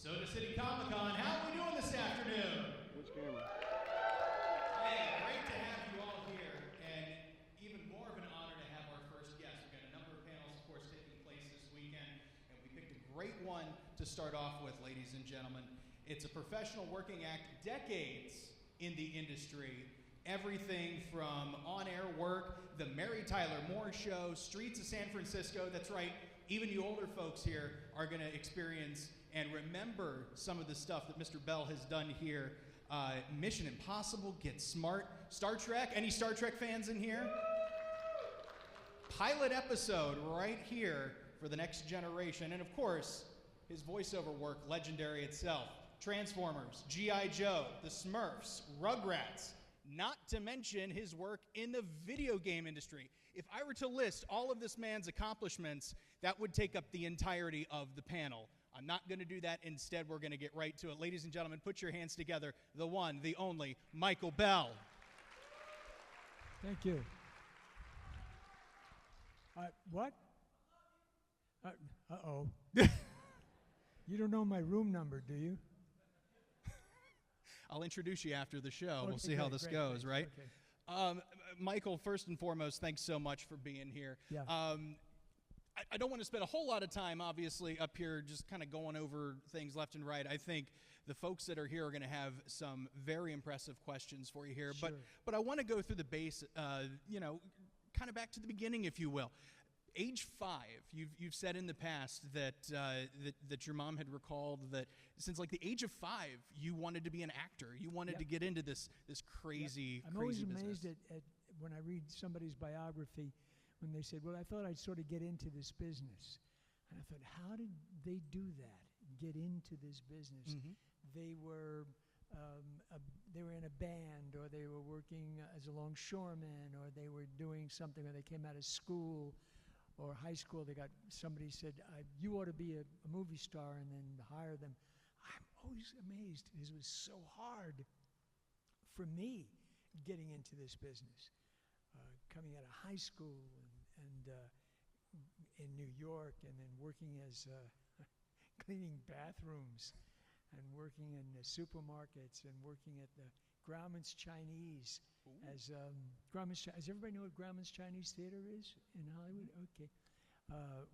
Soda City Comic-Con. How are we doing this afternoon? Which camera? Hey, great to have you all here, and even more of an honor to have our first guest. We've got a number of panels, of course, taking place this weekend, and we picked a great one to start off with, ladies and gentlemen. It's a professional working act, decades in the industry. Everything from on-air work, the Mary Tyler Moore Show, Streets of San Francisco. That's right, even you older folks here are going to experience and remember some of the stuff that Mr. Bell has done here. Mission Impossible, Get Smart, Star Trek. Any Star Trek fans in here? Pilot episode right here for the next generation. And of course, his voiceover work, legendary itself. Transformers, G.I. Joe, The Smurfs, Rugrats. Not to mention his work in the video game industry. If I were to list all of this man's accomplishments, that would take up the entirety of the panel. I'm not going to do that. Instead, we're going to get right to it. Ladies and gentlemen, put your hands together. The one, the only, Michael Bell. Thank you. What? Uh-oh. You don't know my room number, do you? I'll introduce you after the show. Okay, we'll see how this goes, right? Okay. Michael, first and foremost, thanks so much for being here. Yeah. I don't want to spend a whole lot of time, obviously, up here just kind of going over things left and right. I think the folks that are here are going to have some very impressive questions for you here. Sure. But I want to go through the base, kind of back to the beginning, if you will. Age 5, you've said in the past that that your mom had recalled that since like the age of 5, you wanted to be an actor. You wanted to get into this crazy, I'm crazy always business. amazed at when I read somebody's biography when they said, well, I thought I'd sort of get into this business. And I thought, how did they do that, get into this business? Mm-hmm. They were in a band, or they were working as a longshoreman, or they were doing something, or they came out of school or high school. Somebody said, you ought to be a movie star, and then hire them. I'm always amazed because it was so hard for me getting into this business. Coming out of high school and in New York, and then working as cleaning bathrooms, and working in the supermarkets, and working at the Grauman's Chinese. As everybody know what Grauman's Chinese Theater is in Hollywood? Okay.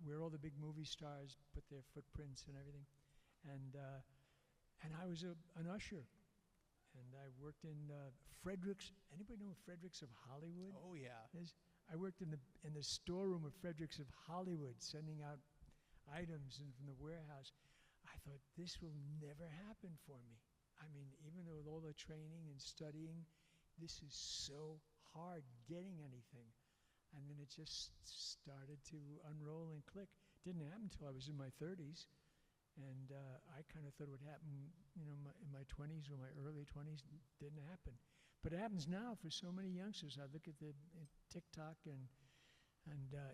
Where all the big movie stars put their footprints and everything. And I was an usher. And I worked in Frederick's. Anybody know Frederick's of Hollywood? Oh yeah. I worked in the storeroom of Frederick's of Hollywood, sending out items from the warehouse. I thought, this will never happen for me. I mean, even though with all the training and studying, this is so hard getting anything. And then it just started to unroll and click. Didn't happen until I was in my 30s. And I kind of thought it would happen, in my 20s or my early 20s. Didn't happen. But it happens now for so many youngsters. I look at the TikTok and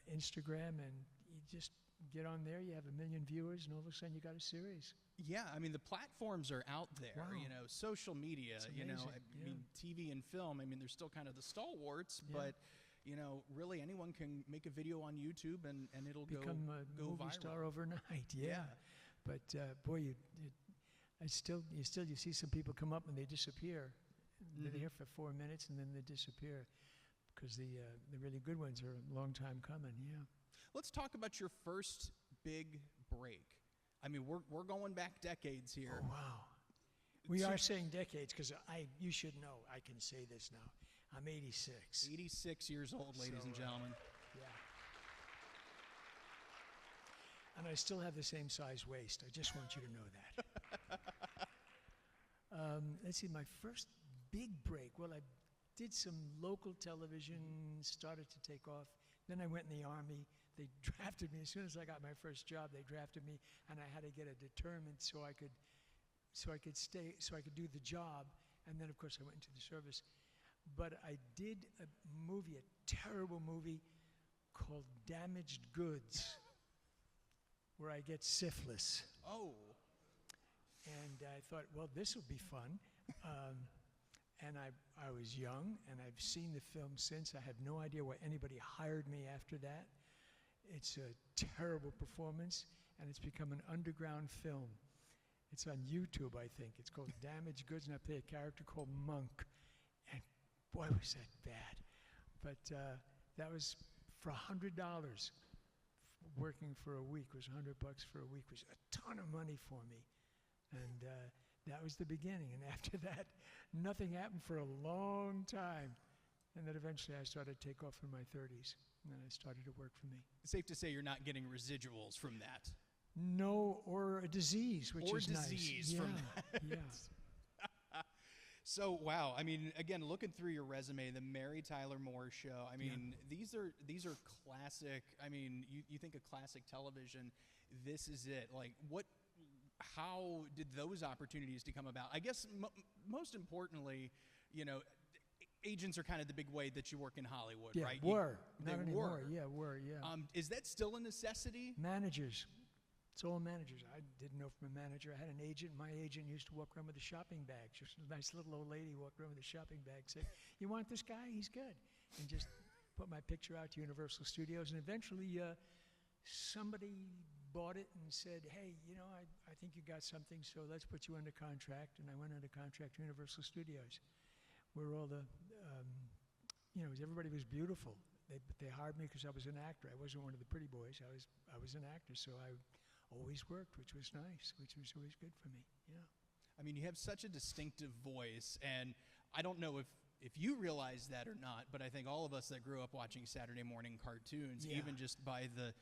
Instagram, and you just get on there, you have 1 million viewers, and all of a sudden you got a series. Yeah, I mean, the platforms are out there, Wow. Social media, It's I amazing, yeah. mean, TV and film, I mean, they're still kind of the stalwarts, Yeah. but, really anyone can make a video on YouTube and it'll Become go a go movie viral. star overnight, Yeah. But boy, you see some people come up and they disappear. They're here for 4 minutes and then they disappear, because the really good ones are a long time coming. Yeah. Let's talk about your first big break. I mean, we're going back decades here. Oh wow. We are saying decades, because you should know. I can say this now. I'm 86. 86 years old, ladies and gentlemen. Yeah. And I still have the same size waist. I just want you to know that. Let's see, my first big break. Well, I did some local television, started to take off. Then I went in the Army. They drafted me. As soon as I got my first job, they drafted me, and I had to get a determinant so I could do the job. And then, of course, I went into the service. But I did a movie, a terrible movie called Damaged Goods, where I get syphilis. Oh. And I thought, well, this will be fun. And I was young, and I've seen the film since. I have no idea why anybody hired me after that. It's a terrible performance, and it's become an underground film. It's on YouTube, I think. It's called Damaged Goods, and I play a character called Monk. And boy, was that bad. But that was for $100. Working for a week was $100 for a week, was a ton of money for me. And that was the beginning. And after that, nothing happened for a long time. And then eventually I started to take off in my 30s. And then it started to work for me. It's safe to say you're not getting residuals from that. No, or a disease, which is nice. Or disease from that. Yeah. So, wow. I mean, again, looking through your resume, the Mary Tyler Moore Show, I mean, these are classic. I mean, you think of classic television, this is it. Like, how did those opportunities to come about? I guess most importantly, you know, agents are kind of the big way that you work in Hollywood, right? Not anymore. Were. Is that still a necessity? Managers. It's all managers. I didn't know from a manager. I had an agent. My agent used to walk around with a shopping bag. Just a nice little old lady walked around with a shopping bag, said, "You want this guy? He's good." And just put my picture out to Universal Studios. And eventually somebody bought it and said, "Hey, you know, I think you got something, so let's put you under contract." And I went under contract to Universal Studios, where all the, everybody was beautiful. They hired me because I was an actor. I wasn't one of the pretty boys. I was an actor, so I always worked, which was nice, which was always good for me. Yeah. I mean, you have such a distinctive voice, and I don't know if you realize that or not, but I think all of us that grew up watching Saturday morning cartoons, even just by the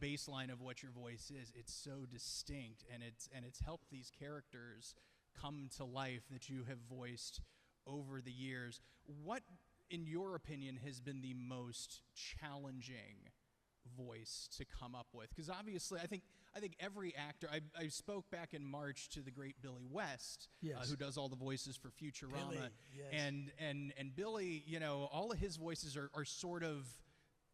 baseline of what your voice is, it's so distinct, and it's helped these characters come to life that you have voiced over the years. What, in your opinion, has been the most challenging voice to come up with? Because obviously, I think every actor. I spoke back in March to the great Billy West, who does all the voices for Futurama, Billy, yes. and Billy, you know, all of his voices are sort of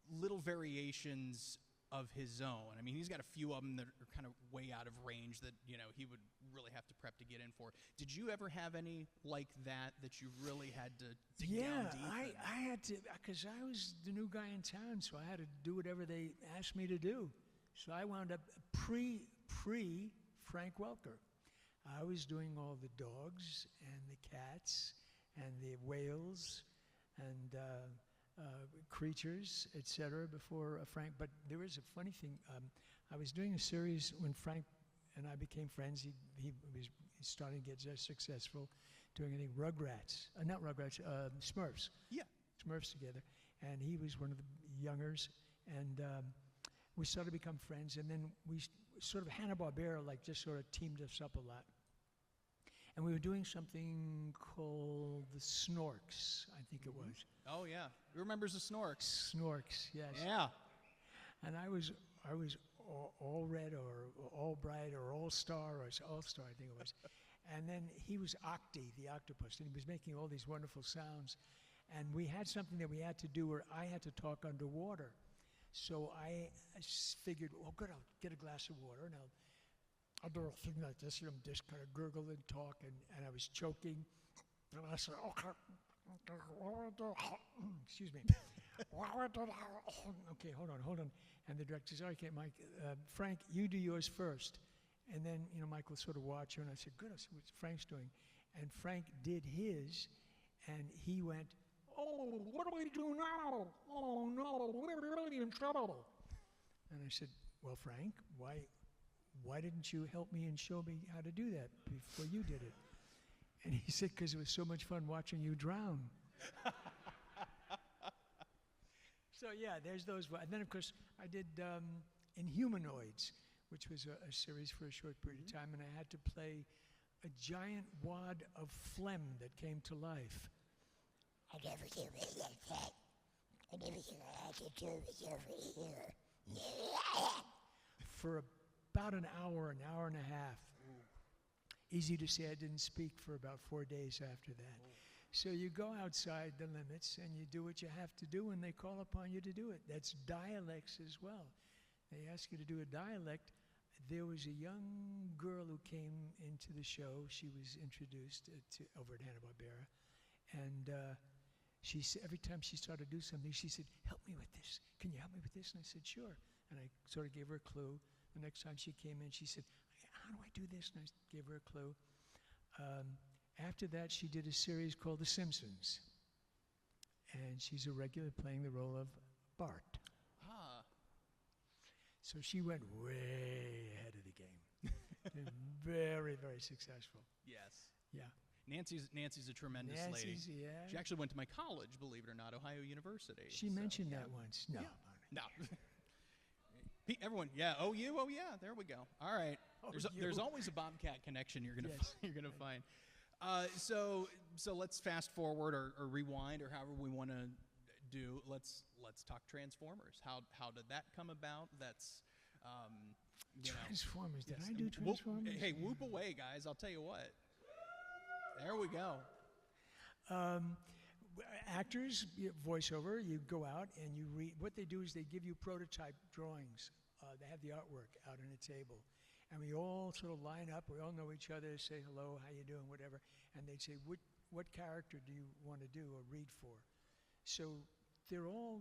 little variations of his own. I mean, he's got a few of them that are kind of way out of range that, you know, he would really have to prep to get in for. Did you ever have any like that you really had to dig down deep? Yeah, I had to, because I was the new guy in town, so I had to do whatever they asked me to do. So I wound up pre Frank Welker. I was doing all the dogs and the cats and the whales and creatures, etc. before Frank. But there was a funny thing. I was doing a series when Frank and I became friends. He was starting to get successful, doing anything Smurfs. Yeah. Smurfs together. And he was one of the youngers. And we started to become friends. And then we sort of Hanna-Barbera just sort of teamed us up a lot. And we were doing something called the Snorks, I think it was. Oh, yeah. Who remembers the Snorks? Snorks, yes. Yeah. And I was all red or all bright or all star or all star, I think it was. And then he was Octi, the octopus, and he was making all these wonderful sounds. And we had something that we had to do where I had to talk underwater. So I figured, oh, good, I'll get a glass of water and I'll do a thing like this, and I'm just kind of gurgle and talk, and I was choking. And I said, okay, excuse me. Okay, hold on. And the director says, okay, Mike, Frank, you do yours first. And then, Mike will sort of watch you, and I said, good, I said, what's Frank's doing? And Frank did his, and he went, oh, what do we do now? Oh, no, we're really in trouble. And I said, well, Frank, why didn't you help me and show me how to do that before you did it? And he said, because it was so much fun watching you drown. So, yeah, there's those. And then, of course, I did Inhumanoids, which was a series for a short period of time, and I had to play a giant wad of phlegm that came to life. I never do it like that. I never do it. I had to do it over here. For about an hour and a half. Easy to say I didn't speak for about 4 days after that. So you go outside the limits and you do what you have to do when they call upon you to do it. That's dialects as well. They ask you to do a dialect. There was a young girl who came into the show. She was introduced over at Hanna-Barbera. And she said, every time she started to do something, she said, help me with this. Can you help me with this? And I said, sure. And I sort of gave her a clue. The next time she came in, she said, how how do I do this? And I gave her a clue. After that, she did a series called The Simpsons. And she's a regular playing the role of Bart. Ah. So she went way ahead of the game. And very, very successful. Yes. Yeah. Nancy's a tremendous lady. Yeah. She actually went to my college, believe it or not, Ohio University. She mentioned that once. No. Yeah. No. Everyone, yeah. Oh, you. Oh, yeah. There we go. All right. There's always a Bobcat connection you're gonna find. So let's fast forward or rewind or however we want to do. Let's talk Transformers. How did that come about? That's Transformers. Did I do Transformers? Hey, whoop away, guys! I'll tell you what. There we go. Actors, voiceover. You go out and you read. What they do is they give you prototype drawings. They have the artwork out on a table. And we all sort of line up. We all know each other, say hello, how you doing, whatever. And they'd say, what character do you want to do or read for? So they're all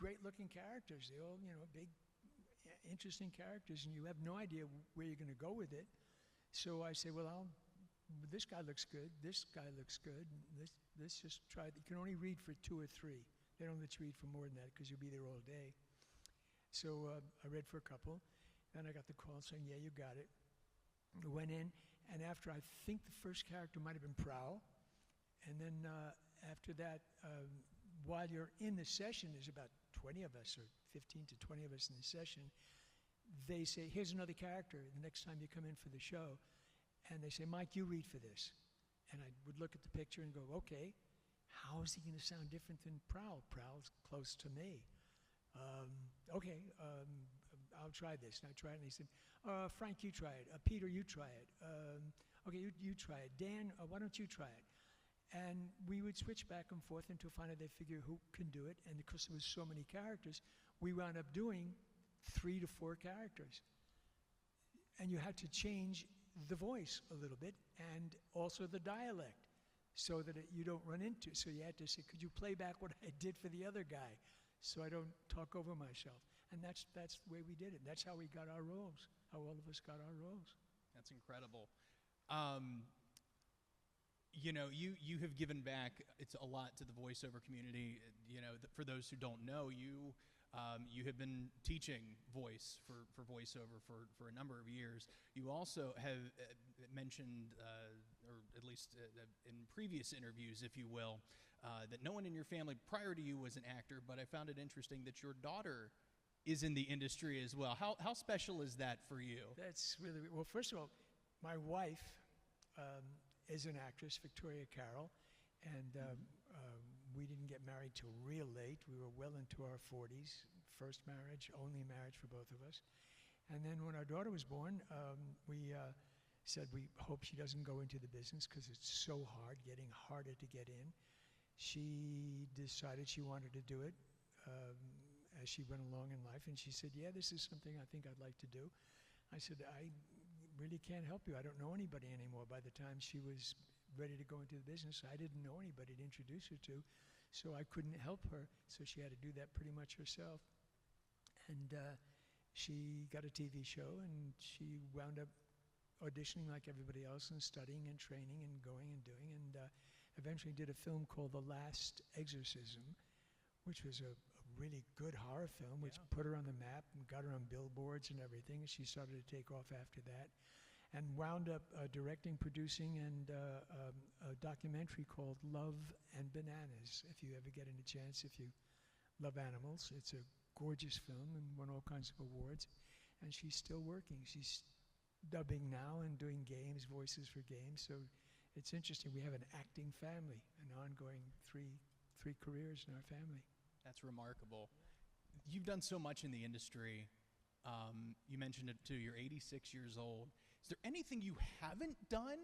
great-looking characters. They're all, big, interesting characters, and you have no idea where you're going to go with it. So I say, well, this guy looks good. This guy looks good. Let's just try. You can only read for 2 or 3. They don't let you read for more than that because you'll be there all day. So I read for a couple. Then I got the call saying, yeah, you got it. I went in, and after I think the first character might have been Prowl, and then after that, while you're in the session, there's about 20 of us, or 15 to 20 of us in the session, they say, here's another character the next time you come in for the show. And they say, Mike, you read for this. And I would look at the picture and go, okay, how is he going to sound different than Prowl? Prowl's close to me. I'll try this. And I tried it, and he said, Frank, you try it. Peter, you try it. Okay, you try it. Dan, why don't you try it? And we would switch back and forth until finally they figure who can do it. And because there was so many characters, we wound up doing 3 to 4 characters. And you had to change the voice a little bit and also the dialect so that you don't run into. So you had to say, could you play back what I did for the other guy so I don't talk over myself? And that's the way we did it. That's how we got our roles, how all of us got our roles. That's incredible. You have given back a lot to the voiceover community. For those who don't know, you have been teaching voice for voiceover for a number of years. You also have mentioned, or at least in previous interviews, if you will, that no one in your family prior to you was an actor, but I found it interesting that your daughter is in the industry as well. How special is that for you? That's really, well, first of all, my wife is an actress, Victoria Carroll, and we didn't get married till real late. We were well into our 40s, first marriage, only marriage for both of us. And then when our daughter was born, we said we hope she doesn't go into the business because it's so hard, getting harder to get in. She decided she wanted to do it as she went along in life, and she said, yeah, this is something I think I'd like to do. I said, I really can't help you. I don't know anybody anymore. By the time she was ready to go into the business, I didn't know anybody to introduce her to, so I couldn't help her, so she had to do that pretty much herself. And she got a TV show, and she wound up auditioning like everybody else and studying and training and going and doing, and eventually did a film called The Last Exorcism, which was a really good horror film, which put her on the map and got her on billboards and everything. She started to take off after that, and wound up directing, producing, and a documentary called Love and Bananas. If you ever get a chance, if you love animals, it's a gorgeous film and won all kinds of awards. And she's still working. She's dubbing now and doing games, voices for games. So it's interesting. We have an acting family, an ongoing three careers in our family. That's remarkable. You've done so much in the industry. You mentioned it too. You're 86 years old. Is there anything you haven't done?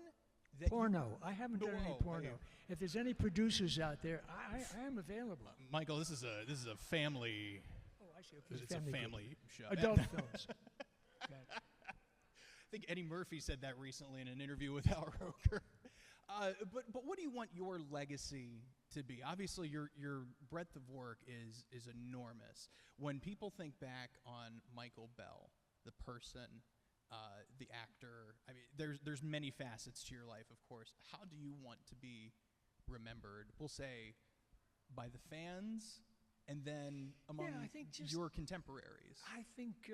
Porno. I haven't done any porno. If there's any producers out there, I am available. Michael, this is a family. Oh, I see. Okay, it's a family show. Adult films. Gotcha. I think Eddie Murphy said that recently in an interview with Al Roker. But what do you want your legacy to be? Obviously, your breadth of work is enormous. When people think back on Michael Bell, the person, the actor? I mean, there's many facets to your life, of course. How do you want to be remembered? We'll say by the fans, and then among I think your contemporaries. I think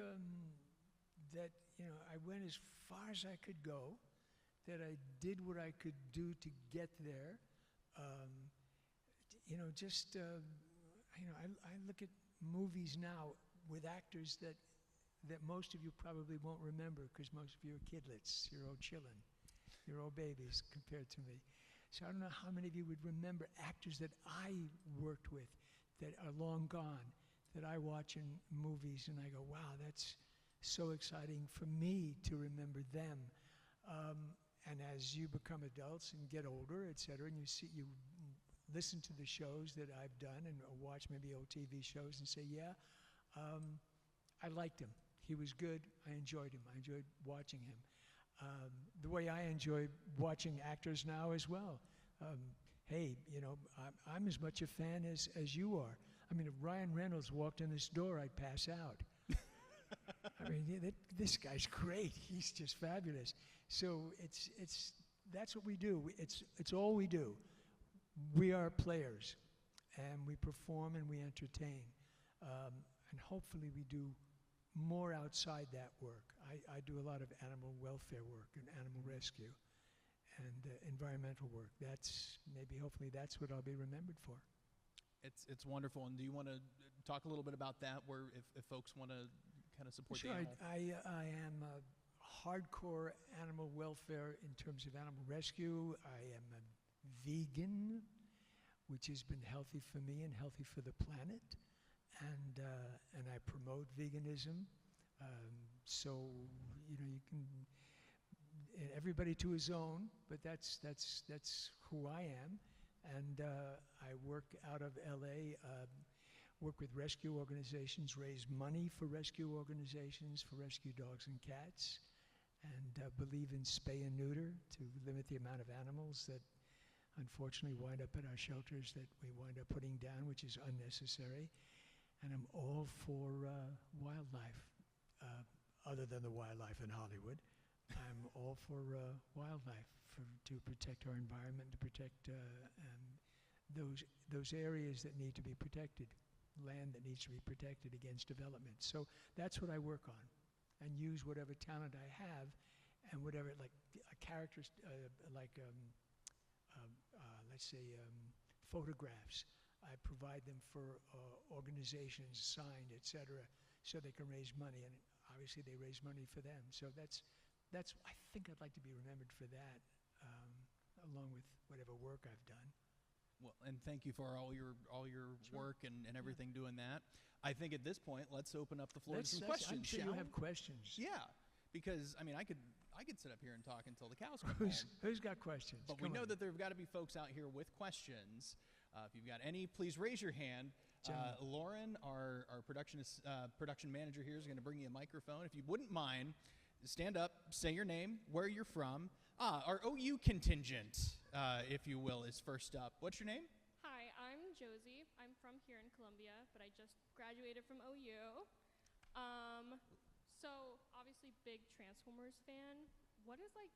that I went as far as I could go, that I did what I could do to get there. I look at movies now with actors that most of you probably won't remember because most of you are kidlets. You're all chillin'. You're all babies compared to me. So I don't know how many of you would remember actors that I worked with that are long gone, that I watch in movies and I go, wow, that's so exciting for me to remember them. And as you become adults and get older, et cetera, and you listen to the shows that I've done and watch maybe old TV shows and say, I liked him. He was good. I enjoyed him. I enjoyed watching him. The way I enjoy watching actors now as well. I'm as much a fan as you are. I mean, if Ryan Reynolds walked in this door, I'd pass out. I mean, this guy's great. He's just fabulous. So that's what we do. It's all we do. We are players, and we perform and we entertain, and hopefully we do more outside that work. I do a lot of animal welfare work and animal rescue and environmental work. Hopefully that's what I'll be remembered for. It's wonderful. And do you want to talk a little bit about that, where if folks want to kind of support Sure, the animal? I am a hardcore animal welfare in terms of animal rescue. I am a vegan, which has been healthy for me and healthy for the planet. And I promote veganism. So you can, everybody to his own, but that's who I am. And I work out of LA, work with rescue organizations, raise money for rescue organizations, for rescue dogs and cats, and believe in spay and neuter to limit the amount of animals that unfortunately wind up at our shelters that we wind up putting down, which is unnecessary. And I'm all for wildlife, other than the wildlife in Hollywood. I'm all for wildlife, to protect our environment, to protect those areas that need to be protected, land that needs to be protected against development. So that's what I work on, and use whatever talent I have, and whatever, like characters, let's say photographs. I provide them for organizations, signed, et cetera, so they can raise money, and obviously they raise money for them. So that's I think I'd like to be remembered for that, along with whatever work I've done. Well, and thank you for all your Sure. work and everything doing that. I think at this point, let's open up the floor to some questions. I'm sure you shall have we? questions. Yeah, because I mean, I could sit up here and talk until the cows come home. Who's got questions? But Come we know on. that there've got to be folks out here with questions. If you've got any, please raise your hand. Lauren, our production manager here, is going to bring you a microphone. If you wouldn't mind, stand up, say your name, where you're from. Our OU contingent, if you will, is first up. What's your name? Hi, I'm Josie. I'm from here in Columbia, but I just graduated from OU. So obviously big Transformers fan. What is, like,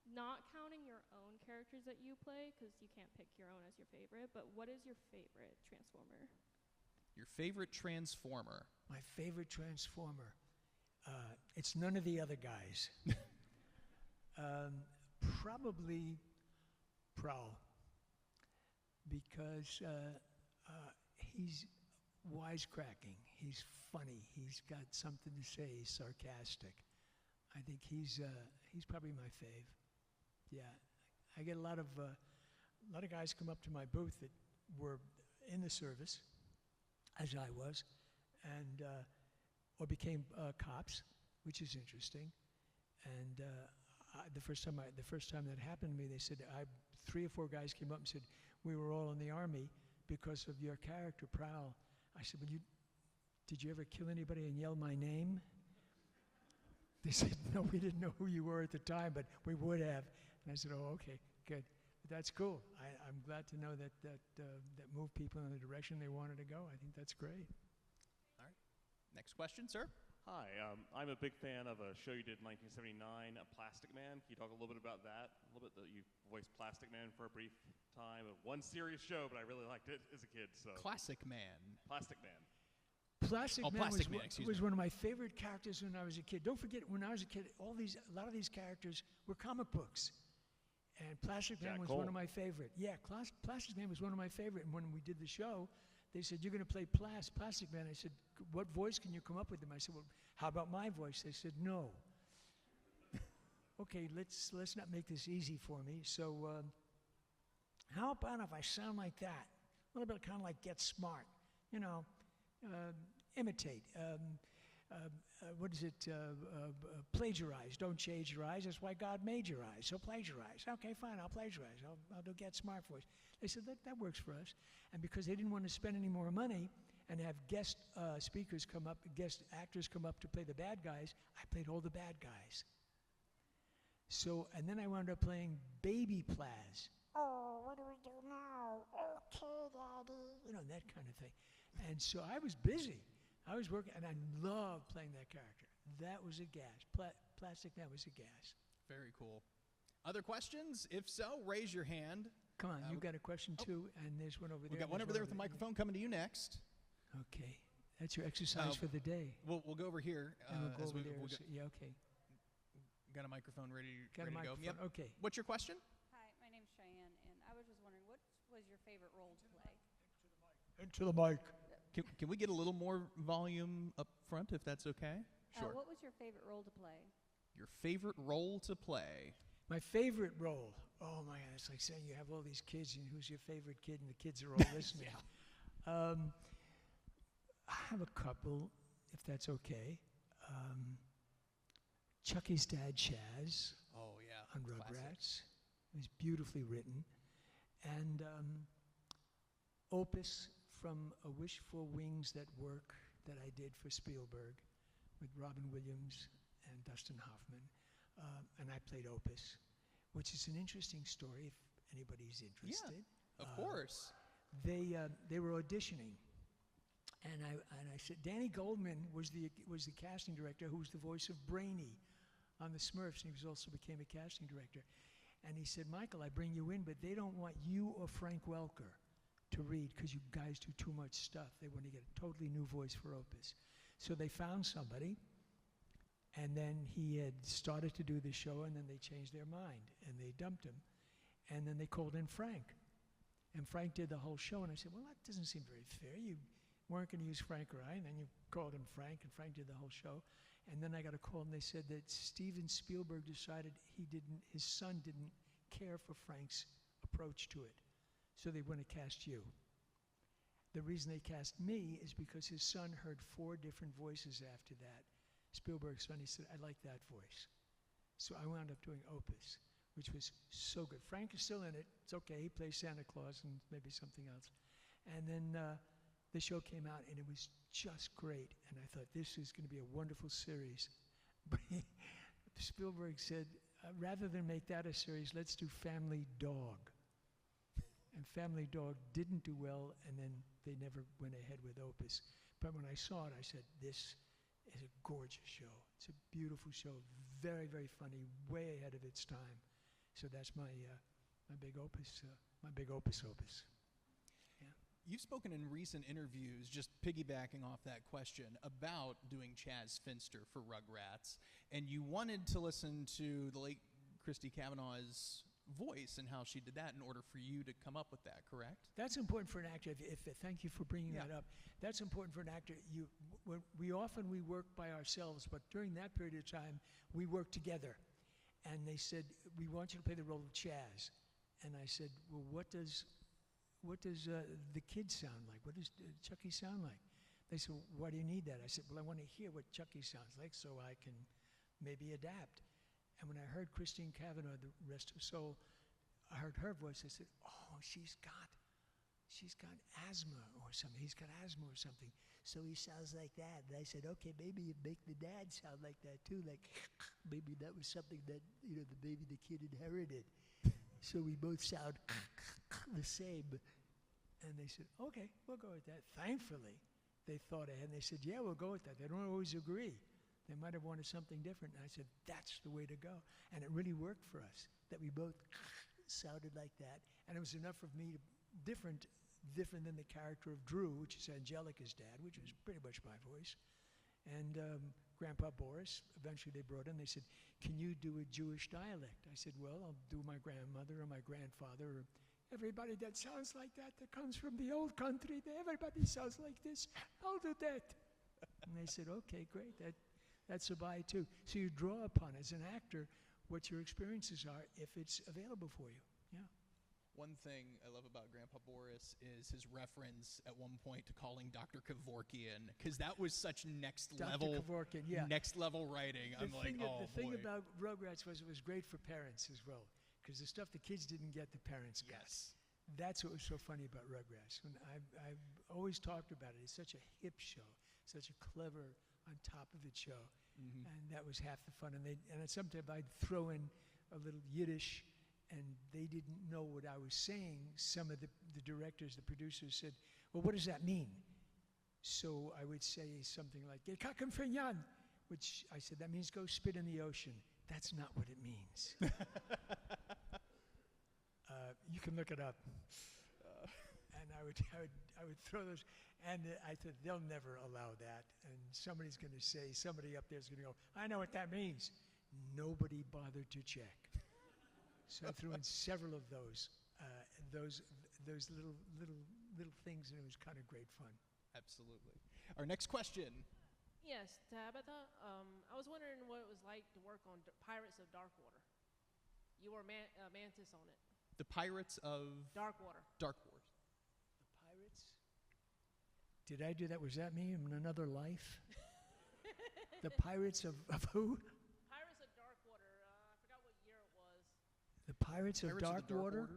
not counting your own characters that you play, because you can't pick your own as your favorite, but what is your favorite Transformer? Your favorite Transformer? My favorite Transformer. It's none of the other guys. Probably Prowl, because he's wisecracking. He's funny. He's got something to say. He's sarcastic. I think he's probably my fave. Yeah, I get a lot of guys come up to my booth that were in the service, as I was, and or became cops, which is interesting. And the first time that happened to me, they said 3 or 4 guys came up and said, "We were all in the Army because of your character, Prowl." I said, "Well, did you ever kill anybody and yell my name?" They said, "No, we didn't know who you were at the time, but we would have." And I said, "Oh, okay, good. But that's cool. I'm glad to know that moved people in the direction they wanted to go. I think that's great." All right. Next question, sir. Hi, I'm a big fan of a show you did in 1979, Plastic Man. Can you talk a little bit about that? A little bit that you voiced Plastic Man for a brief time. One serious show, but I really liked it as a kid. So Classic Man. Plastic Man. Plastic Man Plastic was, Man, excuse was me. one of my favorite characters when I was a kid. Don't forget, when I was a kid, a lot of these characters were comic books. And Plastic Man was one of my favorite. Yeah, Plastic Man was one of my favorite. And when we did the show, they said, you're going to play Plastic Man. I said, what voice can you come up with them? I said, well, how about my voice? They said, no. Okay, let's not make this easy for me. So how about if I sound like that? A little bit kind of like Get Smart. You know, imitate. What is it? Plagiarize. Don't change your eyes. That's why God made your eyes. So plagiarize. Okay, fine, I'll plagiarize. I'll do Get Smart voice. They said, that works for us. And because they didn't want to spend any more money and have guest speakers come up, guest actors come up to play the bad guys, I played all the bad guys. So, and then I wound up playing Baby Plaz. Oh, what do we do now? Okay, Daddy. You know, that kind of thing. And so I was busy. I was working, and I loved playing that character. That was a gas. Plastic Man was a gas. Very cool. Other questions? If so, raise your hand. Come on, you got a question too, and there's one over there. We got one over there with the microphone coming to you next. Okay, that's your exercise for the day. We'll go over here. And we'll go over there. Yeah, okay. Got a microphone ready Got a to microphone. go. Yep. Okay. What's your question? Hi, my name's Cheyenne, and I was just wondering, what was your favorite role to play? Into the mic. Can we get a little more volume up front, if that's okay? Sure. What was your favorite role to play? Your favorite role to play? My favorite role. Oh my God, it's like saying you have all these kids, and who's your favorite kid, and the kids are all listening. I have a couple, if that's okay. Chucky's dad, Chaz. Oh yeah. On Rugrats. It was beautifully written. And Opus from A Wish for Wings That Work that I did for Spielberg with Robin Williams and Dustin Hoffman. And I played Opus, which is an interesting story if anybody's interested. Yeah, of course. They were auditioning. And I said, Danny Goldman was the casting director who was the voice of Brainy on the Smurfs, and he also became a casting director. And he said, Michael, I bring you in, but they don't want you or Frank Welker to read because you guys do too much stuff. They want to get a totally new voice for Opus. So they found somebody, and then he had started to do the show, and then they changed their mind, and they dumped him. And then they called in Frank. And Frank did the whole show, and I said, well, that doesn't seem very fair. You weren't going to use Frank or I, and then you called him Frank, and Frank did the whole show. And then I got a call, and they said that Steven Spielberg decided his son didn't care for Frank's approach to it. So they want to cast you. The reason they cast me is because his son heard 4 different voices after that. Spielberg's son, he said, I like that voice. So I wound up doing Opus, which was so good. Frank is still in it. It's okay. He plays Santa Claus and maybe something else. And then the show came out, and it was just great. And I thought, this is going to be a wonderful series. But Spielberg said, rather than make that a series, let's do Family Dog. And Family Dog didn't do well, and then they never went ahead with Opus. But when I saw it, I said, this is a gorgeous show. It's a beautiful show, very, very funny, way ahead of its time. So that's my big Opus, Opus. You've spoken in recent interviews, just piggybacking off that question, about doing Chaz Finster for Rugrats, and you wanted to listen to the late Christy Cavanaugh's voice and how she did that in order for you to come up with that, correct? That's important for an actor. Thank you for bringing that up. That's important for an actor. We often work by ourselves, but during that period of time, we worked together. And they said, we want you to play the role of Chaz. And I said, well, what does the kid sound like? What does Chucky sound like? They said, why do you need that? I said, well, I want to hear what Chucky sounds like so I can maybe adapt. And when I heard Christine Cavanaugh, the rest of soul, I heard her voice. I said, oh, she's got asthma or something. He's got asthma or something. So he sounds like that. And I said, okay, maybe you make the dad sound like that too. Like maybe that was something that, the kid inherited. So we both sound the same. And they said, okay, we'll go with that. Thankfully, they thought ahead, and they said, yeah, we'll go with that. They don't always agree. They might have wanted something different. And I said, that's the way to go. And it really worked for us, that we both sounded like that. And it was enough of me to, different than the character of Drew, which is Angelica's dad, which was pretty much my voice. And Grandpa Boris, eventually they brought in, they said, can you do a Jewish dialect? I said, well, I'll do my grandmother or my grandfather or everybody that sounds like that comes from the old country. Everybody sounds like this. I'll do that. And they said, okay, great. That's a buy too. So you draw upon, as an actor, what your experiences are if it's available for you. Yeah. One thing I love about Grandpa Boris is his reference at one point to calling Dr. Kevorkian, because that was such next level writing. The thing about Rugrats was it was great for parents as well, because the stuff the kids didn't get, the parents got. Yes. That's what was so funny about Rugrats. When I've always talked about it. It's such a hip show, such a clever, on top of it show, and that was half the fun. And sometimes I'd throw in a little Yiddish, and they didn't know what I was saying. Some of the directors, the producers said, well, what does that mean? So I would say something like, "Geh kacken für Jan," which I said, that means go spit in the ocean. That's not what it means. You can look it up. And I would throw those, and I thought, they'll never allow that. And somebody's going to say, somebody up there is going to go, I know what that means. Nobody bothered to check. So I threw in several of those little things, and it was kind of great fun. Absolutely. Our next question. Yes, Tabitha. I was wondering what it was like to work on Pirates of Darkwater. You were Mantis on it. The Pirates of Darkwater. Darkwater. The Pirates? Did I do that? Was that me in another life? The Pirates of who? Pirates of Darkwater. I forgot what year it was. The Pirates of Darkwater?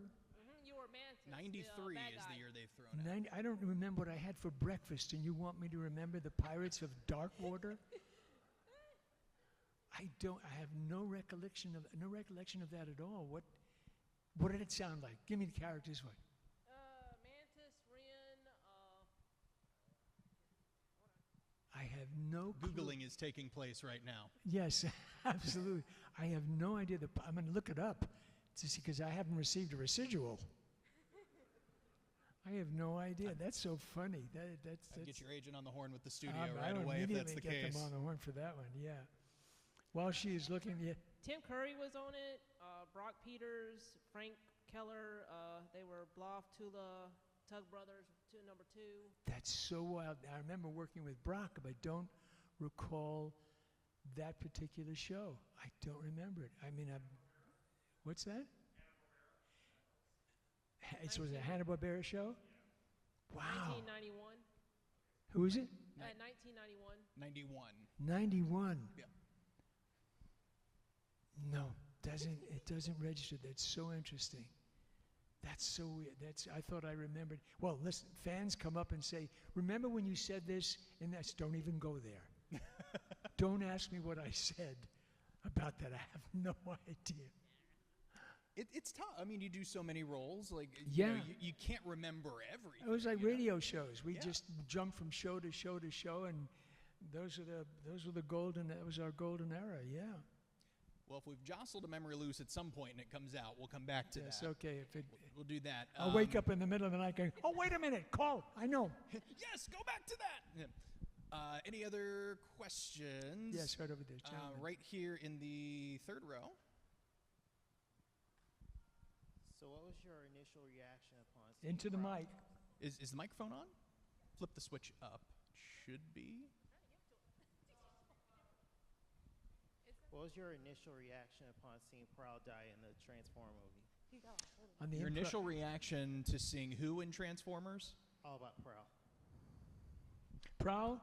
You were Mantis. 93 bad is guy. the year they've thrown out. I don't remember what I had for breakfast, and you want me to remember the Pirates of Darkwater? I have no recollection of that at all. What did it sound like? Give me the characters. What? Mantis, Ren. I have no clue. Googling is taking place right now. Yes, absolutely. I have no idea. I'm going to look it up to see, because I haven't received a residual. I have no idea. That's so funny. That's Get your agent on the horn with the studio I right will away if that's the immediately get case. them on the horn for that one. Yeah. While she is looking, yeah. Tim Curry was on it. Brock Peters, Frank Keller. They were Bloff, Tula, Tug Brothers, number 2. That's so wild. I remember working with Brock, but I don't recall that particular show. I don't remember it. I mean, what's that? It was a Hanna-Barbera show? Wow. 1991. Who is it? 1991. 91. 91. Yeah. No, it doesn't register. That's so interesting. That's so weird. I thought I remembered. Well, listen, fans come up and say, remember when you said this? And that's, don't even go there. Don't ask me what I said about that. I have no idea. It's tough. I mean, you do so many roles. Like, Yeah. you can't remember everything. It was like you know? radio shows. We Yeah. just jumped from show to show to show, and those were the golden. That was our golden era. Yeah. Well, if we've jostled a memory loose at some point and it comes out, we'll come back to Yes. that. Okay. We'll do that. I'll wake up in the middle of the night going, "Oh, wait a minute! Call! I know." Yes, go back to that. Yeah. Any other questions? Yes, right over there. Gentlemen. Right here in the third row. So what was your initial reaction upon seeing Into the Prowl? mic. Is the microphone on? Flip the switch up. Should be. What was your initial reaction upon seeing Prowl die in the Transformer movie? On the Your impro- initial reaction to seeing who in Transformers? All about Prowl. Prowl.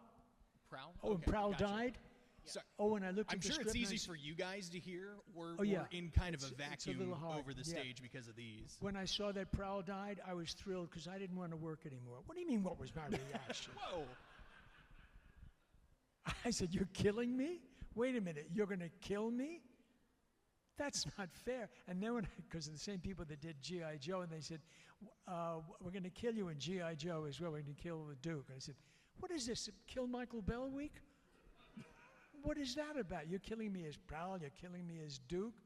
Prowl? Oh, and Okay, Prowl gotcha. died. So, Oh, and I looked I'm at the sure script it's and easy I s- for you guys to hear. We're Oh, yeah. in kind of a It's a vacuum little hard, over the yeah. stage because of these. When I saw that Prowl died, I was thrilled because I didn't want to work anymore. What do you mean, what was my reaction? Whoa. I said, you're killing me? Wait a minute, you're going to kill me? That's not fair. And then because of the same people that did G.I. Joe, and they said, we're going to kill you in G.I. Joe as well. We're going to kill the Duke. And I said, what is this, Kill Michael Bell week? what is that about? You're killing me as Prowl, you're killing me as Duke.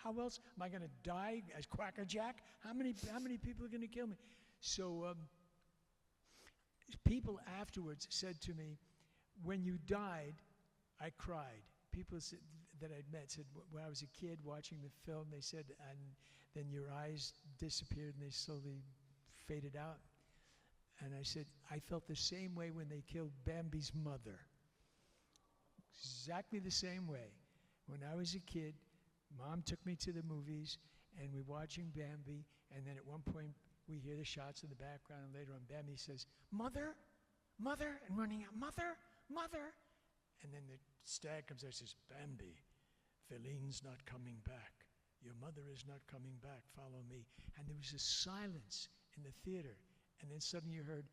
How else am I going to die as Quacker Jack? How many people are going to kill me? So people afterwards said to me, when you died, I cried. People that I'd met said, when I was a kid watching the film, they said, and then your eyes disappeared and they slowly faded out. And I said, I felt the same way when they killed Bambi's mother. Exactly the same way. When I was a kid, Mom took me to the movies, and we're watching Bambi, and then at one point, we hear the shots in the background, and later on, Bambi says, Mother, Mother, and running out, Mother, Mother. And then the stag comes out and says, Bambi, Feline's not coming back. Your mother is not coming back. Follow me. And there was a silence in the theater, and then suddenly you heard,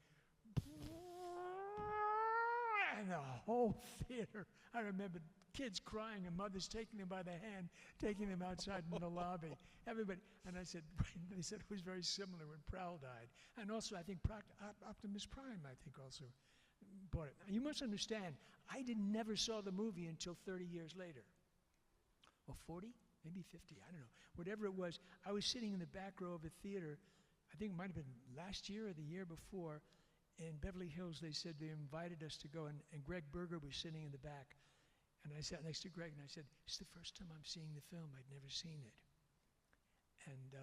and the whole theater, I remember kids crying and mothers taking them by the hand, taking them outside in the lobby. Everybody, and I said, they said it was very similar when Prowl died. And also, I think Optimus Prime, I think also bought it. You must understand, I never saw the movie until 30 years later. Or 40, maybe 50, I don't know. Whatever it was, I was sitting in the back row of a theater, I think it might have been last year or the year before, in Beverly Hills. They said they invited us to go, and Greg Berger was sitting in the back. And I sat next to Greg, and I said, it's the first time I'm seeing the film. I'd never seen it. And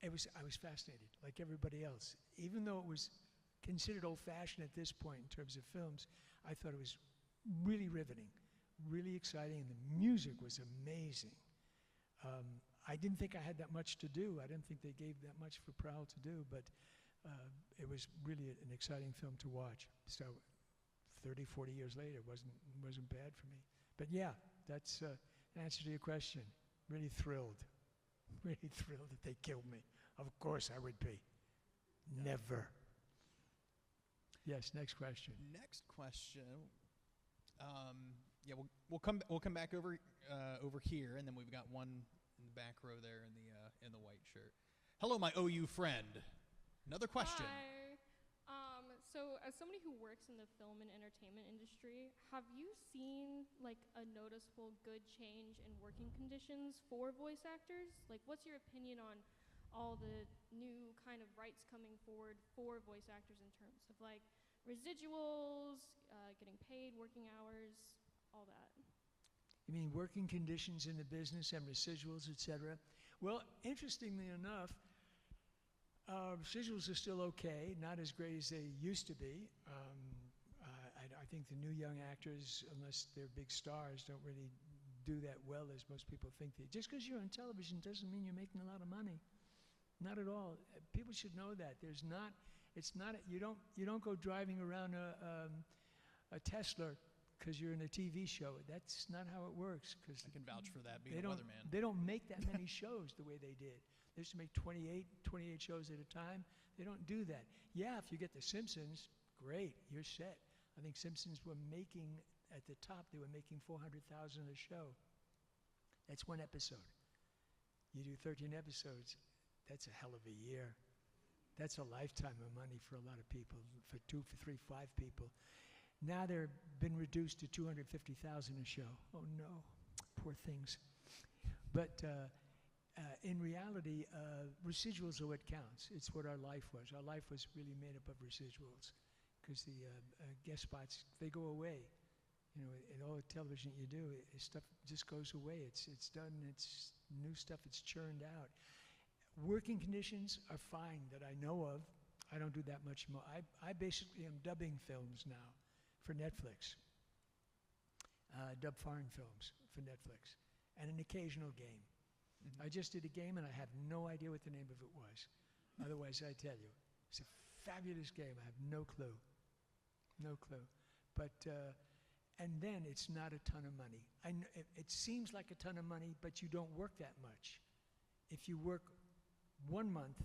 I was fascinated, like everybody else. Even though it was considered old-fashioned at this point in terms of films, I thought it was really riveting, really exciting, and the music was amazing. I didn't think I had that much to do. I didn't think they gave that much for Prowl to do, but it was really an exciting film to watch. So 30, 40 years later, wasn't bad for me. But yeah, that's an answer to your question. Really thrilled. Really thrilled that they killed me. Of course I would be. Never. Yes, next question. Next question. Yeah, we'll come back over here, and then we've got one in the back row there in the white shirt. Hello, my OU friend. Another question. Hi. So as somebody who works in the film and entertainment industry, have you seen like a noticeable good change in working conditions for voice actors? Like, what's your opinion on all the new kind of rights coming forward for voice actors in terms of like residuals, getting paid, working hours, all that? You mean working conditions in the business and residuals, et cetera? Well, interestingly enough, residuals are still okay, not as great as they used to be. I think the new young actors, unless they're big stars, don't really do that well as most people think they. Just because you're on television doesn't mean you're making a lot of money. Not at all. People should know that. You don't go driving around a Tesla because you're in a TV show. That's not how it works. Cause I can vouch for that, being a weatherman. They don't make that many shows the way they did. They used to make 28 shows at a time. They don't do that. Yeah, if you get The Simpsons, great, you're set. I think Simpsons were making, at the top, they were making $400,000 a show. That's one episode. You do 13 episodes, that's a hell of a year. That's a lifetime of money for a lot of people, for 2, for 3, 5 people. Now they're been reduced to $250,000 a show. Oh no, poor things. But in reality, residuals are what counts. It's what our life was. Our life was really made up of residuals, because the guest spots, they go away. You know, in all the television you do, stuff just goes away. It's done. It's new stuff. It's churned out. Working conditions are fine that I know of. I don't do that much more. I basically am dubbing films now for Netflix. Dub foreign films for Netflix, and an occasional game. Mm-hmm. I just did a game, and I have no idea what the name of it was. Otherwise, I tell you, it's a fabulous game. I have no clue. No clue. But, and then it's not a ton of money. It seems like a ton of money, but you don't work that much. If you work 1 month,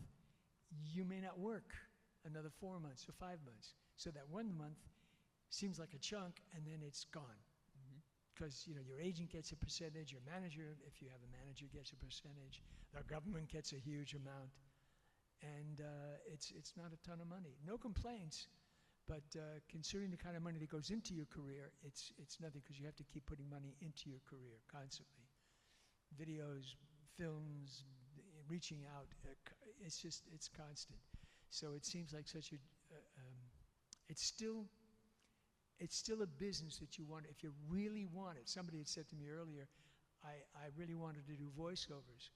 you may not work another 4 months or 5 months. So that 1 month seems like a chunk, and then it's gone. Because your agent gets a percentage, your manager, if you have a manager, gets a percentage, the government gets a huge amount, and it's not a ton of money. No complaints, But considering the kind of money that goes into your career, it's nothing because you have to keep putting money into your career constantly. Videos, films, reaching out, it's constant. So it seems like such a, it's still a business that you want, if you really want it. Somebody had said to me earlier, I really wanted to do voiceovers.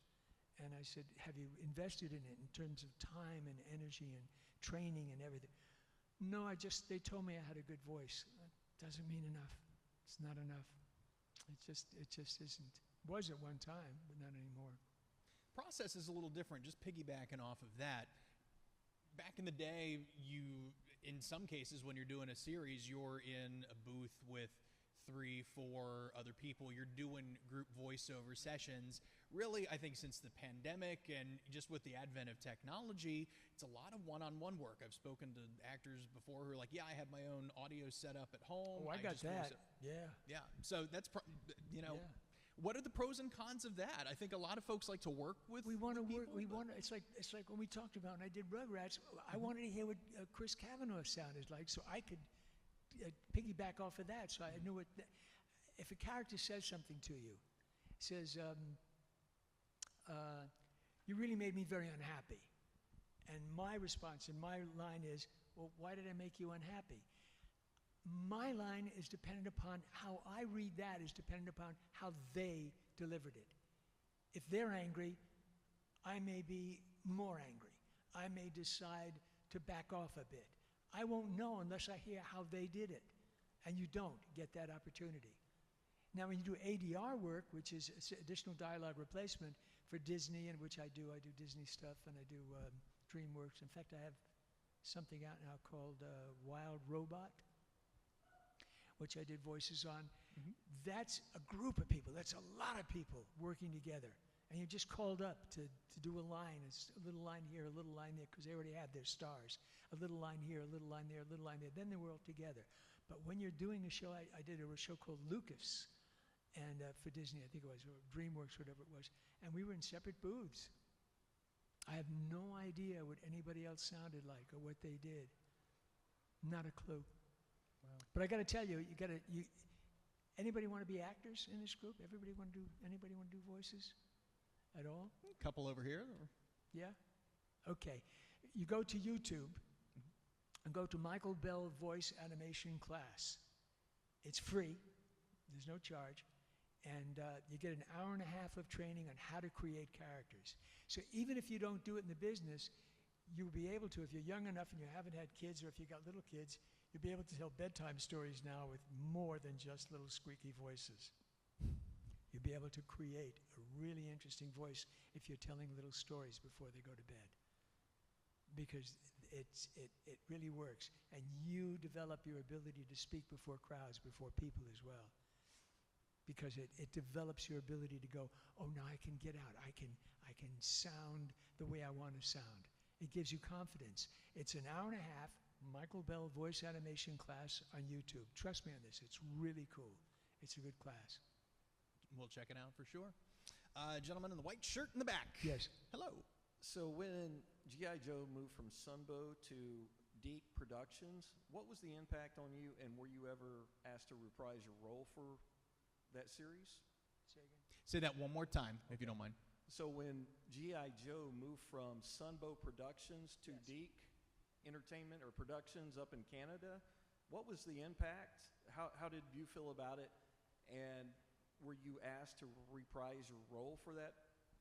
And I said, have you invested in it in terms of time and energy and training and everything? No, they told me I had a good voice. That doesn't mean enough. It's not enough. It just isn't. Was at one time, but not anymore. Process is a little different, just piggybacking off of that. Back in the day, in some cases, when you're doing a series, you're in a booth with 3, 4 other people. You're doing group voiceover sessions. Really, I think since the pandemic and just with the advent of technology, it's a lot of one-on-one work. I've spoken to actors before who are like, yeah, I have my own audio set up at home. Oh, I got that. Yeah. Yeah. So that's, Yeah. What are the pros and cons of that? I think a lot of folks like to work with. We want to with work. people, It's like when we talked about when I did Rugrats. I wanted to hear what Chris Kavanaugh sounded like, so I could piggyback off of that. So I knew what. If a character says something to you, says, "You really made me very unhappy," and my response and my line is, "Well, why did I make you unhappy?" My line is dependent upon how I read that is dependent upon how they delivered it. If they're angry, I may be more angry. I may decide to back off a bit. I won't know unless I hear how they did it. And you don't get that opportunity. Now, when you do ADR work, which is additional dialogue replacement for Disney, and which I do Disney stuff and I do DreamWorks. In fact, I have something out now called Wild Robot, which I did voices on. Mhm. That's a group of people. That's a lot of people working together. And you're just called up to do a line. It's a little line here, a little line there, because they already have their stars. A little line here, a little line there, a little line there. Then they were all together. But when you're doing a show, I did a show called Lucas, and for Disney, I think it was, or DreamWorks, whatever it was. And we were in separate booths. I have no idea what anybody else sounded like or what they did. Not a clue. Wow. But I got to tell you, anybody want to be actors in this group? Anybody want to do voices at all? A couple over here. Yeah? Okay. You go to YouTube and go to Michael Bell Voice Animation Class. It's free. There's no charge. And you get an hour and a half of training on how to create characters. So even if you don't do it in the business, you'll be able to, if you're young enough and you haven't had kids, or if you got little kids, you'll be able to tell bedtime stories now with more than just little squeaky voices. You'll be able to create a really interesting voice if you're telling little stories before they go to bed. Because it really works. And you develop your ability to speak before crowds, before people as well. Because it develops your ability to go, oh, now I can get out. I can sound the way I want to sound. It gives you confidence. It's an hour and a half, Michael Bell Voice Animation Class on YouTube. Trust me on this. It's really cool. It's a good class. We'll check it out for sure. Gentleman in the white shirt in the back. Yes. Hello. So when G.I. Joe moved from Sunbow to Deke Productions, what was the impact on you, and were you ever asked to reprise your role for that series? Say again. Say that one more time, if you don't mind. So when G.I. Joe moved from Sunbow Productions to Yes. Deke Entertainment or Productions up in Canada, what was the impact? How did you feel about it? And were you asked to reprise your role for that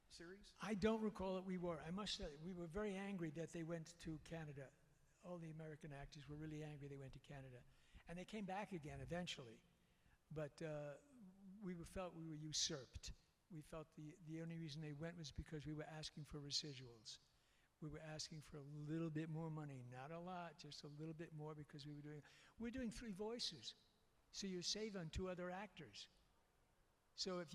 series? I don't recall that we were. I must say, we were very angry that they went to Canada. All the American actors were really angry they went to Canada. And they came back again eventually. But we felt we were usurped. We felt the only reason they went was because we were asking for residuals. We were asking for a little bit more money, not a lot, just a little bit more, because we're doing 3 voices. So you save on 2 other actors. So if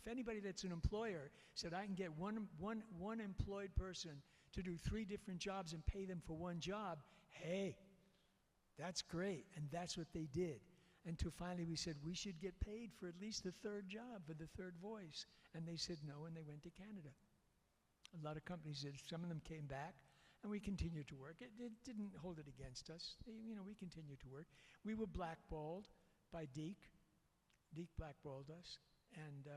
anybody that's an employer said, I can get one employed person to do 3 different jobs and pay them for 1 job, hey, that's great. And that's what they did. Until finally we said, we should get paid for at least the 3rd job, for the 3rd voice. And they said no, and they went to Canada. A lot of companies did. Some of them came back, And we continued to work. It didn't hold it against us. We continued to work. We were blackballed by Deke. Deke blackballed us, and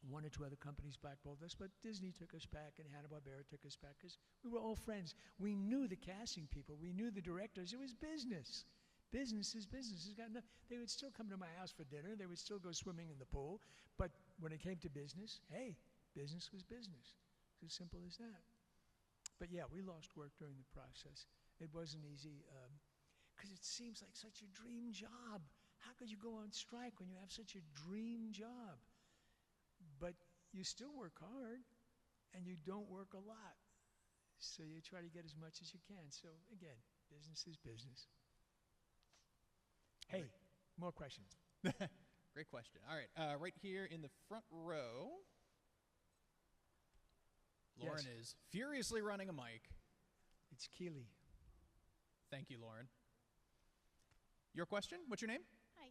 one or two other companies blackballed us, but Disney took us back, and Hanna-Barbera took us back, because we were all friends. We knew the casting people. We knew the directors. It was business. Business is business. They would still come to my house for dinner. They would still go swimming in the pool. But when it came to business, hey, business was business. It's as simple as that. But yeah, we lost work during the process. It wasn't easy, because it seems like such a dream job. How could you go on strike when you have such a dream job? But you still work hard, and you don't work a lot. So you try to get as much as you can. So again, business is business. Hey, more questions. Great question. All right, right here in the front row, Lauren is furiously running a mic. It's Keely. Thank you, Lauren. Your question? What's your name? Hi,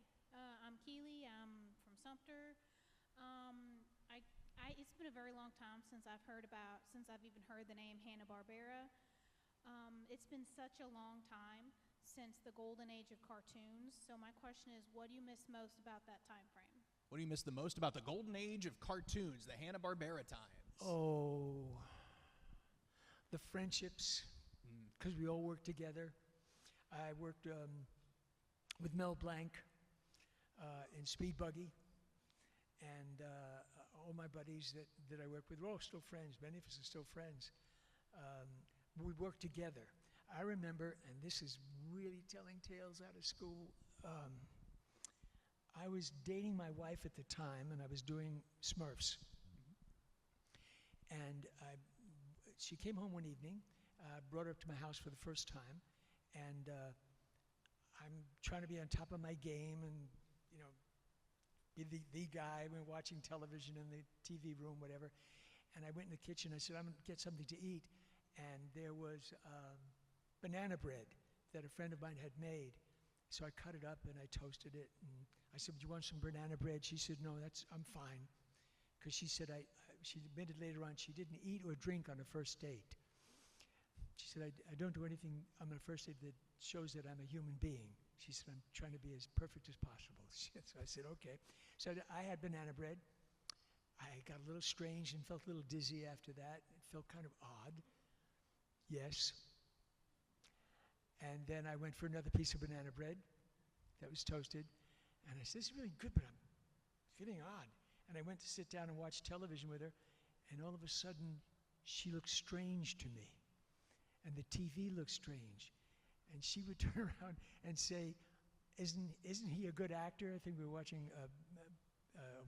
I'm Keely. I'm from Sumter. It's been a very long time since I've even heard the name Hanna-Barbera. It's been such a long time since the golden age of cartoons. So my question is, what do you miss most about that time frame? What do you miss the most about the golden age of cartoons, the Hanna-Barbera times? Oh, the friendships, because we all worked together. I worked with Mel Blanc in Speed Buggy, and all my buddies that I worked with were all still friends. Many of us are still friends. We worked together. I remember, and this is really telling tales out of school, I was dating my wife at the time, and I was doing Smurfs. And she came home one evening, brought her up to my house for the first time, and I'm trying to be on top of my game and, be the guy. We're watching television in the TV room, whatever. And I went in the kitchen. I said, I'm going to get something to eat. And there was banana bread that a friend of mine had made. So I cut it up and I toasted it. And I said, do you want some banana bread? She said, no, I'm fine. Because she said, she admitted later on she didn't eat or drink on a first date. She said, I don't do anything on my first date that shows that I'm a human being. She said, I'm trying to be as perfect as possible. So I said, okay. So I had banana bread. I got a little strange and felt a little dizzy after that. It felt kind of odd. Yes. And then I went for another piece of banana bread that was toasted. And I said, this is really good, but I'm feeling odd. And I went to sit down and watch television with her. And all of a sudden, she looked strange to me. And the TV looked strange. And she would turn around and say, isn't he a good actor? I think we were watching a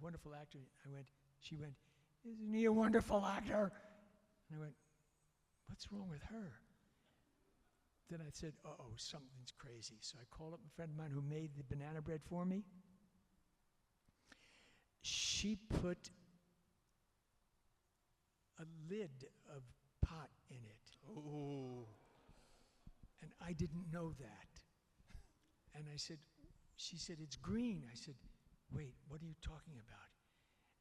wonderful actor. She went, isn't he a wonderful actor? And I went, what's wrong with her? Then I said, uh-oh, something's crazy. So I called up a friend of mine who made the banana bread for me. She put a lid of pot in it. Ooh. And I didn't know that. And she said, it's green. I said, wait, what are you talking about?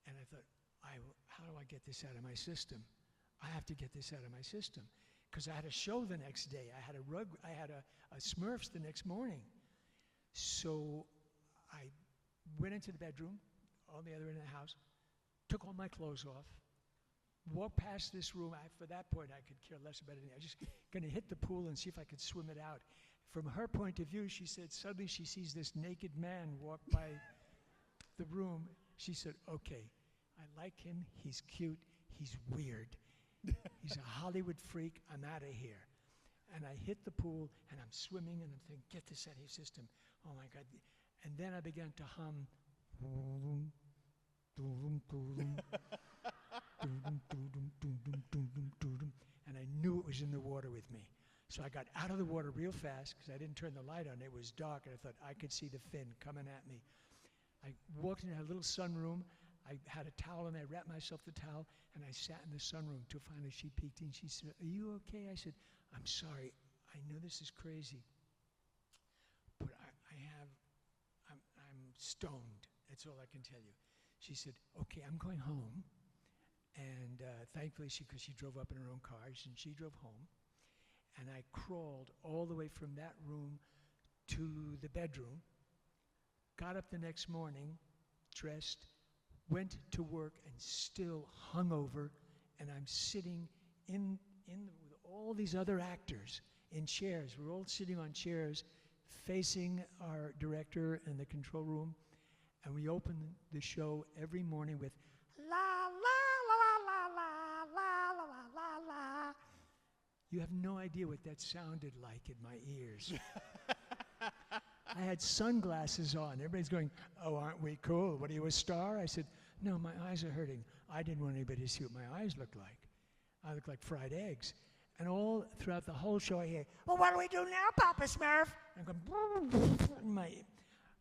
And I thought, how do I get this out of my system? I have to get this out of my system. Because I had a show the next day. I had a Smurfs the next morning. So I went into the bedroom on the other end of the house, took all my clothes off, walked past this room. For that point, I could care less about anything. I was just going to hit the pool and see if I could swim it out. From her point of view, she said, suddenly she sees this naked man walk by the room. She said, okay, I like him. He's cute. He's weird. He's a Hollywood freak. I'm out of here. And I hit the pool, and I'm swimming, and I'm thinking, get this out of your system. Oh, my God. And then I began to hum. And I knew it was in the water with me. So I got out of the water real fast because I didn't turn the light on. It was dark, and I thought I could see the fin coming at me. I walked into a little sunroom. I had a towel, and I wrapped myself the towel, and I sat in the sunroom till finally she peeked in. She said, are you okay? I said, I'm sorry. I know this is crazy, but I'm stoned. That's all I can tell you. She said, okay, I'm going home, and thankfully, because she drove up in her own car, and she drove home. And I crawled all the way from that room to the bedroom, got up the next morning, dressed, went to work, and still hungover, and I'm sitting with all these other actors in chairs. We're all sitting on chairs facing our director in the control room, and we open the show every morning with la la la la la la la la la la. You have no idea what that sounded like in my ears. I had sunglasses on. Everybody's going, "Oh, aren't we cool? What are you, a star?" I said, "No, my eyes are hurting." I didn't want anybody to see what my eyes looked like. I looked like fried eggs. And all throughout the whole show, I hear, "Well, what do we do now, Papa Smurf?" I'm going,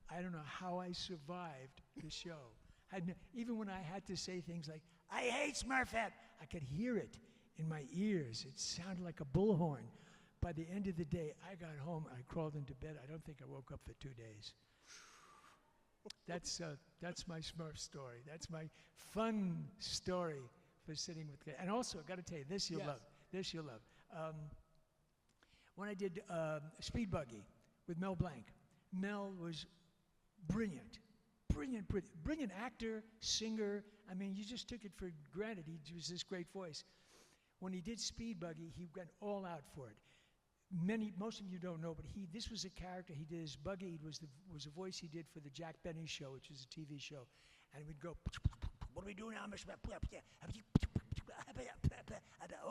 I don't know how I survived the show. Even when I had to say things like, "I hate Smurfette," I could hear it in my ears. It sounded like a bullhorn. By the end of the day, I got home, I crawled into bed. I don't think I woke up for 2 days. That's my Smurf story. That's my fun story for sitting with kids. And also, I've got to tell you, this you'll love. This you'll love. When I did Speed Buggy with Mel Blanc, Mel was brilliant. Brilliant actor, singer. I mean, you just took it for granted. He was this great voice. When he did Speed Buggy, he went all out for it. Most of you don't know, but this was a character he did as Buggy. It was a voice he did for the Jack Benny Show, which is a TV show. And we'd go, "What do we do now, Mr. Benny?"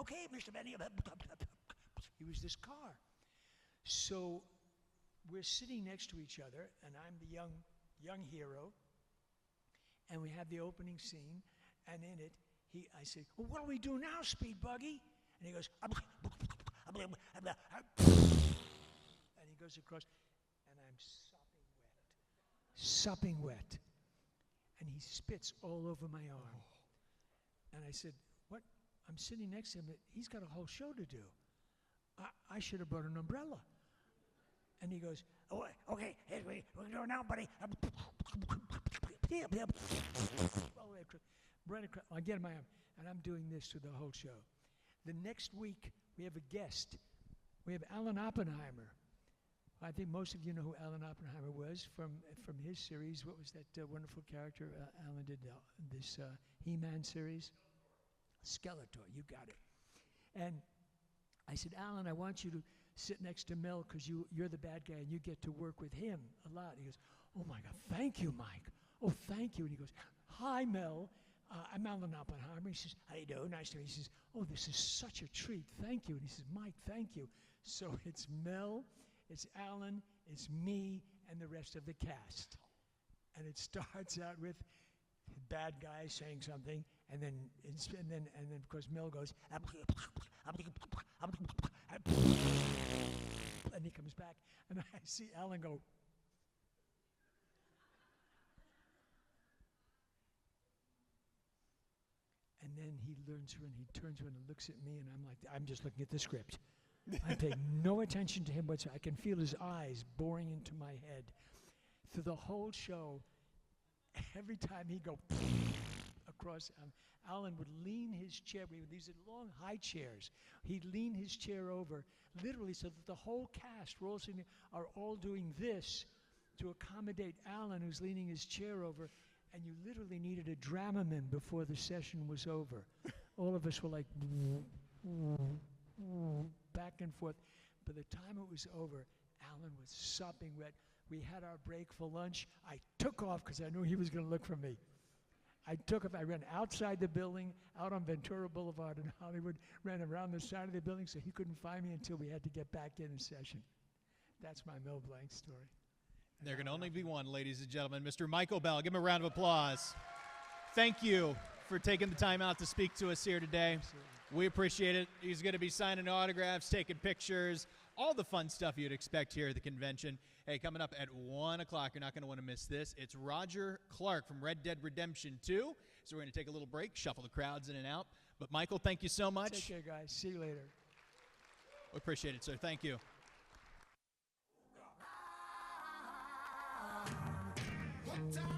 "Okay, Mr. Benny." He was this car. So we're sitting next to each other, and I'm the young hero, and we have the opening scene, and in it, I say, "Well, what do we do now, Speed Buggy?" And he goes, and he goes across, and I'm sopping wet, and he spits all over my arm. And I said, "What? I'm sitting next to him. He's got a whole show to do. I should have brought an umbrella." And he goes, "Oh, okay, here we go now, buddy." I get my arm, and I'm doing this through the whole show. The next week, we have a guest. We have Alan Oppenheimer. I think most of you know who Alan Oppenheimer was from his series. What was that wonderful character Alan did, this He-Man series? Skeletor, you got it. And I said, "Alan, I want you to sit next to Mel because you're the bad guy and you get to work with him a lot." He goes, "Oh my God, thank you, Mike. Oh, thank you." And he goes, "Hi, Mel. I'm Alan Oppenheimer." He says, "How you doing? Nice to meet you." He says, "Oh, this is such a treat. Thank you." And he says, "Mike, thank you." So it's Mel, it's Alan, it's me, and the rest of the cast. And it starts out with the bad guy saying something, and then of course Mel goes, and he comes back, and I see Alan go. And then he turns around and looks at me, and I'm just looking at the script. I pay no attention to him whatsoever. I can feel his eyes boring into my head. Through the whole show, every time he'd go across, Alan would lean his chair. These are long, high chairs. He'd lean his chair over, literally, so that the whole cast are all doing this to accommodate Alan, who's leaning his chair over. And you literally needed a Dramamine before the session was over. All of us were like back and forth. By the time it was over, Alan was sopping wet. We had our break for lunch. I took off because I knew he was going to look for me. I ran outside the building, out on Ventura Boulevard in Hollywood, ran around the side of the building so he couldn't find me until we had to get back in session. That's my Mel Blanc story. There can only be one, ladies and gentlemen. Mr. Michael Bell. Give him a round of applause. Thank you for taking the time out to speak to us here today. Absolutely. We appreciate it. He's going to be signing autographs, taking pictures, all the fun stuff you'd expect here at the convention. Hey, coming up at 1 o'clock, you're not going to want to miss this. It's Roger Clark from Red Dead Redemption 2. So we're going to take a little break, shuffle the crowds in and out. But, Michael, thank you so much. Take care, guys. See you later. We appreciate it, sir. Thank you. What time?